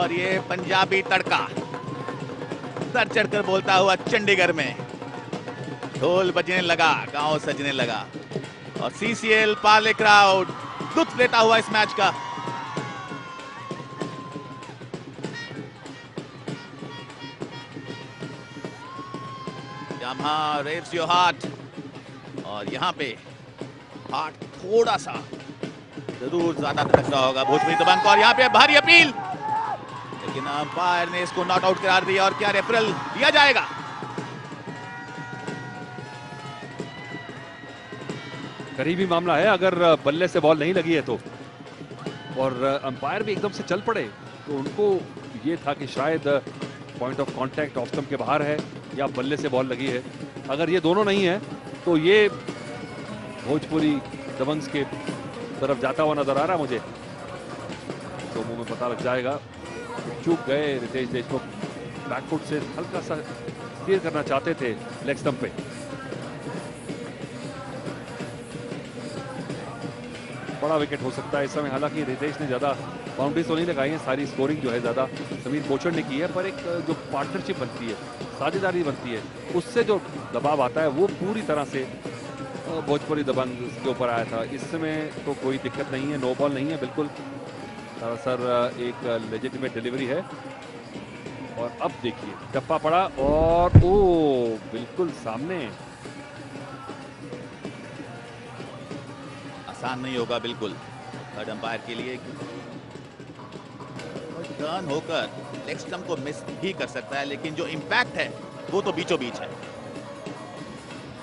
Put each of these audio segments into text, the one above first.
और ये पंजाबी तड़का सर चढ़कर बोलता हुआ चंडीगढ़ में ढोल बजने लगा, गांव सजने लगा और सीसीएल पार्ले क्राउड लुत्फ लेता हुआ इस मैच का। यामाहा रेव्स योर हार्ट और यहाँ पे हार्ट थोड़ा सा जरूर ज्यादा धड़क रहा होगा भोजपुरी दबंग को। और यहाँ पे भारी अपील, लेकिन अंपायर ने इसको नॉट आउट करार दिया। और क्या रेफरल दिया जाएगा? करीबी मामला है, अगर बल्ले से बॉल नहीं लगी है तो, और अंपायर भी एकदम से चल पड़े तो उनको ये था कि शायद point of contact off stump के बाहर है या बल्ले से बॉल लगी है। अगर ये दोनों नहीं है तो ये भोजपुरी दबंग्स के तरफ जाता हुआ नजर आ रहा मुझे, तो मुंह में पता लग जाएगा। चूक गए रितेश देशमुख, बैकफुट से हल्का सा स्टीयर करना चाहते थे लेग स्टंप पे। बड़ा विकेट हो सकता है इस समय। हालांकि रितेश ने ज्यादा बाउंड्रीज तो नहीं लगाई है, सारी स्कोरिंग जो है ज्यादा समीर पोचर ने की है, पर एक जो पार्टनरशिप बनती है, साझेदारी बनती है, उससे जो दबाव आता है वो पूरी तरह से भोजपुरी दबंग के ऊपर आया था। इस समय तो कोई दिक्कत नहीं है, नो बॉल नहीं है बिल्कुल। सर एक लेजिटिमेट डिलीवरी है। और अब देखिए टप्पा पड़ा और ओ बिल्कुल सामने। आसान नहीं होगा बिल्कुल थर्ड अंपायर के लिए, टर्न होकर लेग स्टंप को मिस भी कर सकता है, लेकिन जो इंपैक्ट है वो तो बीचों बीच है।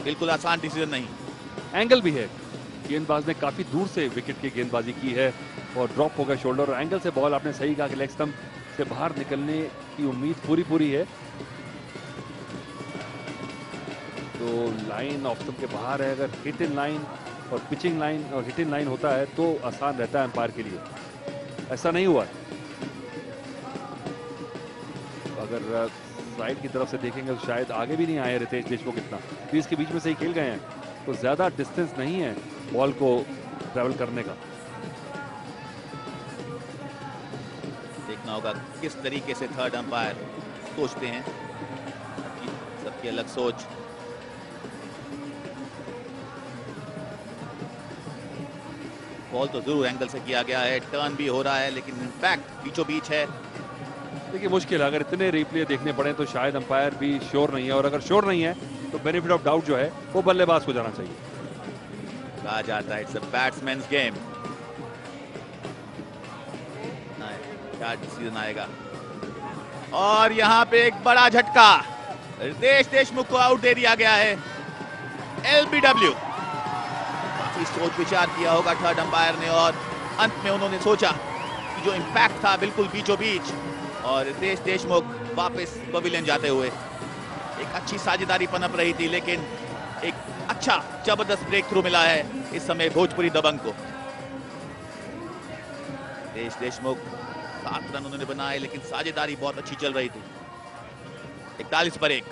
बिल्कुल आसान डिसीजन नहीं। एंगल भी है, गेंदबाज ने काफी दूर से विकेट की गेंदबाजी की है और ड्रॉप हो गया शोल्डर। और एंगल से बॉल, आपने सही कहा कि लेग स्टंप से बाहर निकलने की उम्मीद पूरी है। तो लाइन ऑफ स्टंप के बाहर है, अगर हिट इन लाइन और पिचिंग लाइन और हिट इन लाइन होता है तो आसान रहता है अंपायर के लिए। ऐसा नहीं हुआ। अगर साइड की तरफ से देखेंगे तो शायद आगे भी नहीं आए रितेश देशमुख, इतना क्रीज के बीच में से ही खेल गए हैं, तो ज्यादा डिस्टेंस नहीं है बॉल को ट्रैवल करने का। देखना होगा किस तरीके से थर्ड अंपायर सोचते हैं, सबकी अलग सोच। बॉल तो जरूर एंगल से किया गया है, टर्न भी हो रहा है, लेकिन इंपैक्ट बीचों बीच है। देखिए मुश्किल है, अगर इतने रिप्ले देखने पड़े तो शायद अंपायर भी श्योर नहीं है, और अगर श्योर नहीं है तो बेनिफिट ऑफ डाउट जो है वो बल्लेबाज को जाना चाहिए। कहा जाता है इट्स अ बैट्समैन्स गेम। क्या डिसीजन आएगा? और यहाँ पे एक बड़ा झटका, रितेश देशमुख को आउट दे दिया गया है। एलबीडब्ल्यू। काफी सोच विचार किया होगा थर्ड अंपायर ने, और अंत में उन्होंने सोचा कि जो इंपैक्ट था बिल्कुल बीचों बीच, और रितेश देशमुख वापस पवेलियन जाते हुए एक अच्छी साझेदारी पनप रही थी, लेकिन एक अच्छा जबरदस्त ब्रेक थ्रू मिला है इस समय भोजपुरी दबंग को। रितेश देशमुख 7 रन उन्होंने बनाए, लेकिन साझेदारी बहुत अच्छी चल रही थी। 41 पर 1।